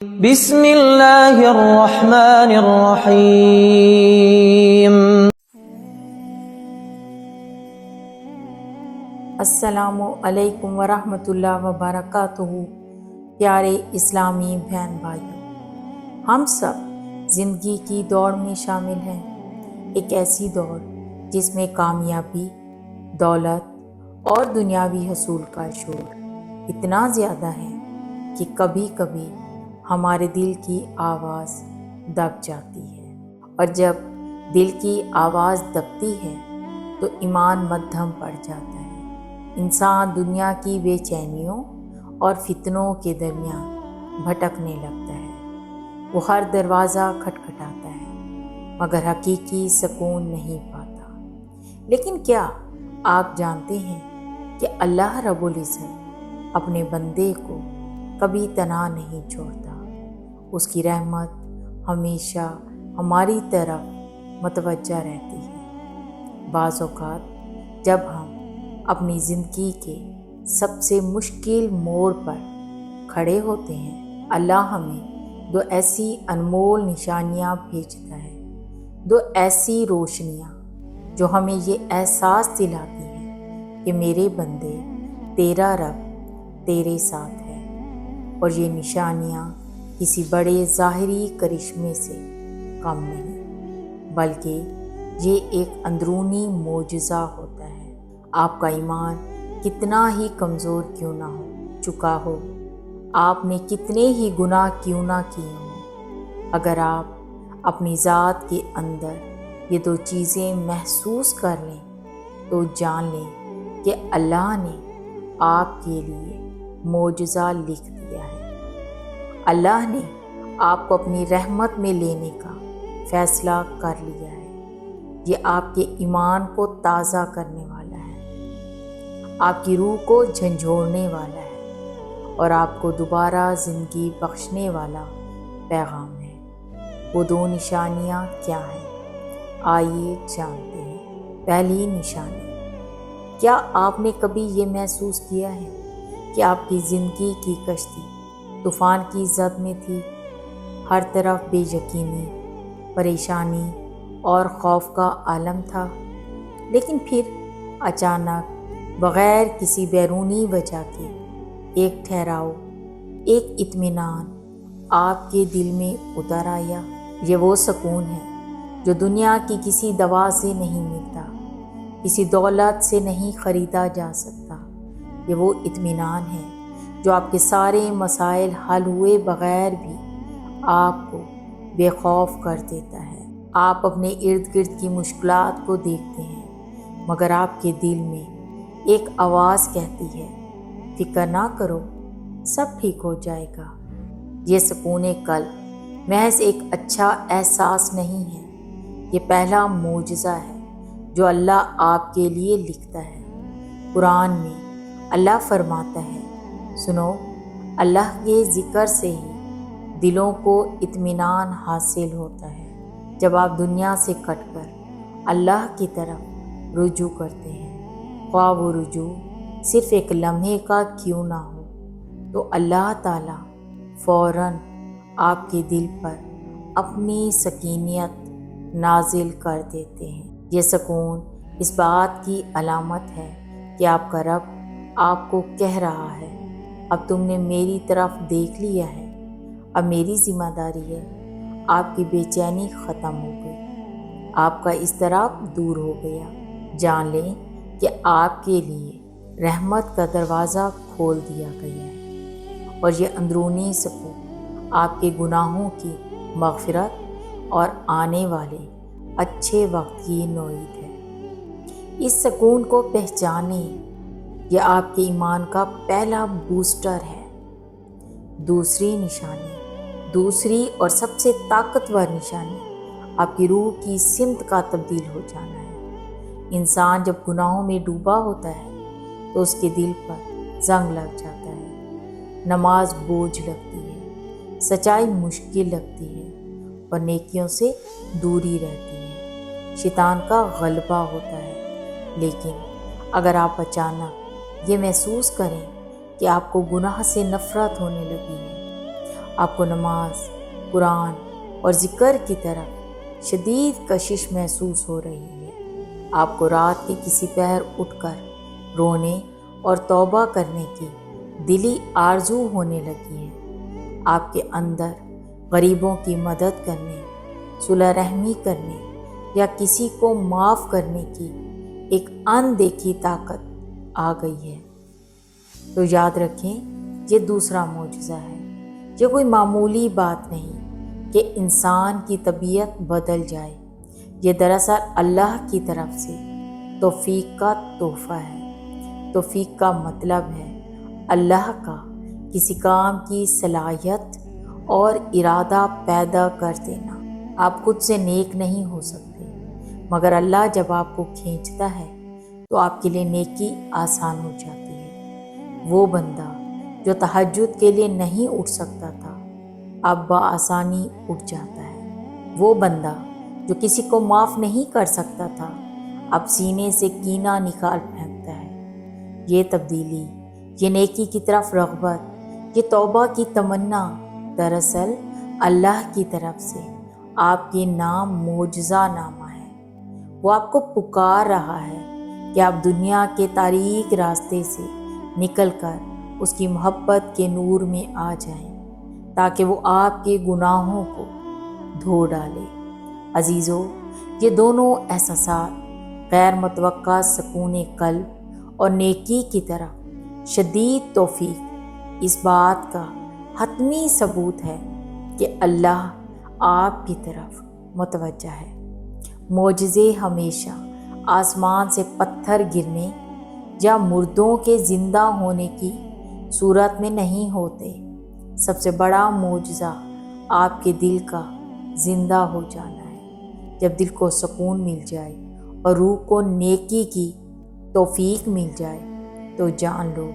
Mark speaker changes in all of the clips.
Speaker 1: بسم اللہ الرحمن الرحیم۔
Speaker 2: السلام علیکم ورحمۃ اللہ وبرکاتہ۔ پیارے اسلامی بہن بھائیوں، ہم سب زندگی کی دوڑ میں شامل ہیں، ایک ایسی دوڑ جس میں کامیابی، دولت اور دنیاوی حصول کا شور اتنا زیادہ ہے کہ کبھی کبھی ہمارے دل کی آواز دب جاتی ہے، اور جب دل کی آواز دبتی ہے تو ایمان مدھم پڑ جاتا ہے۔ انسان دنیا کی بے چینیوں اور فتنوں کے درمیان بھٹکنے لگتا ہے۔ وہ ہر دروازہ کھٹکھٹاتا ہے مگر حقیقی سکون نہیں پاتا۔ لیکن کیا آپ جانتے ہیں کہ اللہ رب العزت اپنے بندے کو کبھی تنہا نہیں چھوڑتا؟ اس کی رحمت ہمیشہ ہماری طرف متوجہ رہتی ہے۔ بعض اوقات جب ہم اپنی زندگی کے سب سے مشکل موڑ پر کھڑے ہوتے ہیں، اللہ ہمیں دو ایسی انمول نشانیاں بھیجتا ہے، دو ایسی روشنیاں جو ہمیں یہ احساس دلاتی ہیں کہ میرے بندے، تیرا رب تیرے ساتھ ہے۔ اور یہ نشانیاں کسی بڑے ظاہری کرشمے سے کم نہیں، بلکہ یہ ایک اندرونی معجزہ ہوتا ہے۔ آپ کا ایمان کتنا ہی کمزور کیوں نہ ہو چکا ہو، آپ نے کتنے ہی گناہ کیوں نہ کیے ہوں، اگر آپ اپنی ذات کے اندر یہ دو چیزیں محسوس کر لیں تو جان لیں کہ اللہ نے آپ کے لیے معجزہ لکھ دیا ہے۔ اللہ نے آپ کو اپنی رحمت میں لینے کا فیصلہ کر لیا ہے۔ یہ آپ کے ایمان کو تازہ کرنے والا ہے، آپ کی روح کو جھنجھوڑنے والا ہے اور آپ کو دوبارہ زندگی بخشنے والا پیغام ہے۔ وہ دو نشانیاں کیا ہیں؟ آئیے جانتے ہیں۔ پہلی نشانی، کیا آپ نے کبھی یہ محسوس کیا ہے کہ آپ کی زندگی کی کشتی طوفان کی زد میں تھی؟ ہر طرف بے یقینی، پریشانی اور خوف کا عالم تھا، لیکن پھر اچانک بغیر کسی بیرونی وجہ کے ایک ٹھہراؤ، ایک اطمینان آپ کے دل میں اتر آیا۔ یہ وہ سکون ہے جو دنیا کی کسی دوا سے نہیں ملتا، کسی دولت سے نہیں خریدا جا سکتا۔ یہ وہ اطمینان ہے جو آپ کے سارے مسائل حل ہوئے بغیر بھی آپ کو بے خوف کر دیتا ہے۔ آپ اپنے ارد گرد کی مشکلات کو دیکھتے ہیں مگر آپ کے دل میں ایک آواز کہتی ہے، فکر نہ کرو، سب ٹھیک ہو جائے گا۔ یہ سکون قلب محض ایک اچھا احساس نہیں ہے، یہ پہلا معجزہ ہے جو اللہ آپ کے لیے لکھتا ہے۔ قرآن میں اللہ فرماتا ہے، سنو، اللہ کے ذکر سے ہی دلوں کو اطمینان حاصل ہوتا ہے۔ جب آپ دنیا سے کٹ کر اللہ کی طرف رجوع کرتے ہیں، خواہ وہ رجوع صرف ایک لمحے کا کیوں نہ ہو، تو اللہ تعالیٰ فوراً آپ کے دل پر اپنی سکینت نازل کر دیتے ہیں۔ یہ سکون اس بات کی علامت ہے کہ آپ کا رب آپ کو کہہ رہا ہے، اب تم نے میری طرف دیکھ لیا ہے، اب میری ذمہ داری ہے۔ آپ کی بے چینی ختم ہو گئی، آپ کا اضطراب دور ہو گیا۔ جان لیں کہ آپ کے لیے رحمت کا دروازہ کھول دیا گیا ہے، اور یہ اندرونی سکون آپ کے گناہوں کی مغفرت اور آنے والے اچھے وقت کی نوید ہے۔ اس سکون کو پہچانیں، یہ آپ کے ایمان کا پہلا بوسٹر ہے۔ دوسری نشانی، دوسری اور سب سے طاقتور نشانی آپ کی روح کی سمت کا تبدیل ہو جانا ہے۔ انسان جب گناہوں میں ڈوبا ہوتا ہے تو اس کے دل پر زنگ لگ جاتا ہے، نماز بوجھ لگتی ہے، سچائی مشکل لگتی ہے اور نیکیوں سے دوری رہتی ہے، شیطان کا غلبہ ہوتا ہے۔ لیکن اگر آپ اچانک یہ محسوس کریں کہ آپ کو گناہ سے نفرت ہونے لگی ہے، آپ کو نماز، قرآن اور ذکر کی طرف شدید کشش محسوس ہو رہی ہے۔ آپ کو رات کے کسی پہر اٹھ کر رونے اور توبہ کرنے کی دلی آرزو ہونے لگی ہے۔ آپ کے اندر غریبوں کی مدد کرنے، صلح رحمی کرنے یا کسی کو معاف کرنے کی ایک اندیکھی طاقت آ گئی ہے۔ تو یاد رکھیں، یہ دوسرا معجزہ ہے۔ یہ کوئی معمولی بات نہیں کہ انسان کی طبیعت بدل جائے۔ یہ دراصل اللہ کی طرف سے توفیق کا تحفہ ہے۔ توفیق کا مطلب ہے اللہ کا کسی کام کی صلاحیت اور ارادہ پیدا کر دینا۔ آپ خود سے نیک نہیں ہو سکتے، مگر اللہ جب آپ کو کھینچتا ہے تو آپ کے لیے نیکی آسان ہو جاتی ہے۔ وہ بندہ جو تہجد کے لیے نہیں اٹھ سکتا تھا، اب بآسانی اٹھ جاتا ہے۔ وہ بندہ جو کسی کو معاف نہیں کر سکتا تھا، اب سینے سے کینہ نکال پھینکتا ہے۔ یہ تبدیلی، یہ نیکی کی طرف رغبت، یہ توبہ کی تمنا دراصل اللہ کی طرف سے آپ کے نام معجزہ نامہ ہے۔ وہ آپ کو پکار رہا ہے کہ آپ دنیا کے تاریک راستے سے نکل کر اس کی محبت کے نور میں آ جائیں، تاکہ وہ آپ کے گناہوں کو دھو ڈالے۔ عزیزو، یہ دونوں احساسات غیر متوقع سکون قلب اور نیکی کی طرف شدید توفیق اس بات کا حتمی ثبوت ہے کہ اللہ آپ کی طرف متوجہ ہے۔ معجزے ہمیشہ آسمان سے پتھر گرنے یا مردوں کے زندہ ہونے کی صورت میں نہیں ہوتے۔ سب سے بڑا معجزہ آپ کے دل کا زندہ ہو جانا ہے۔ جب دل کو سکون مل جائے اور روح کو نیکی کی توفیق مل جائے تو جان لو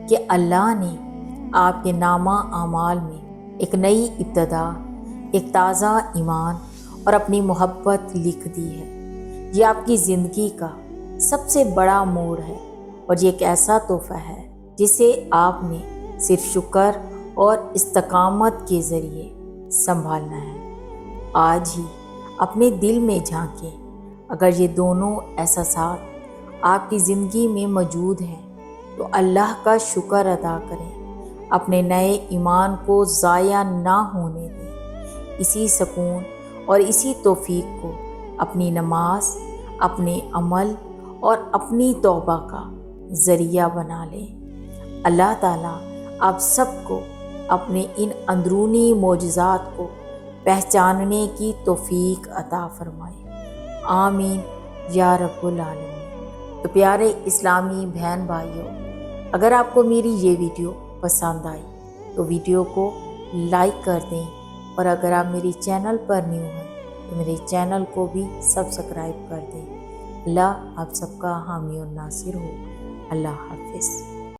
Speaker 2: کہ اللہ نے آپ کے نامہ اعمال میں ایک نئی ابتدا، ایک تازہ ایمان اور اپنی محبت لکھ دی ہے۔ یہ آپ کی زندگی کا سب سے بڑا موڑ ہے، اور یہ ایک ایسا تحفہ ہے جسے آپ نے صرف شکر اور استقامت کے ذریعے سنبھالنا ہے۔ آج ہی اپنے دل میں جھانکیں، اگر یہ دونوں احساسات آپ کی زندگی میں موجود ہیں تو اللہ کا شکر ادا کریں۔ اپنے نئے ایمان کو ضائع نہ ہونے دیں۔ اسی سکون اور اسی توفیق کو اپنی نماز، اپنے عمل اور اپنی توبہ کا ذریعہ بنا لیں۔ اللہ تعالیٰ آپ سب کو اپنے ان اندرونی معجزات کو پہچاننے کی توفیق عطا فرمائے۔ آمین یا رب العالمین۔ تو پیارے اسلامی بہن بھائیوں، اگر آپ کو میری یہ ویڈیو پسند آئی تو ویڈیو کو لائک کر دیں، اور اگر آپ میری چینل پر نیو ہیں تو میرے چینل کو بھی سبسکرائب کر دیں۔ اللہ آپ سب کا حامی اور ناصر ہو۔ اللہ حافظ۔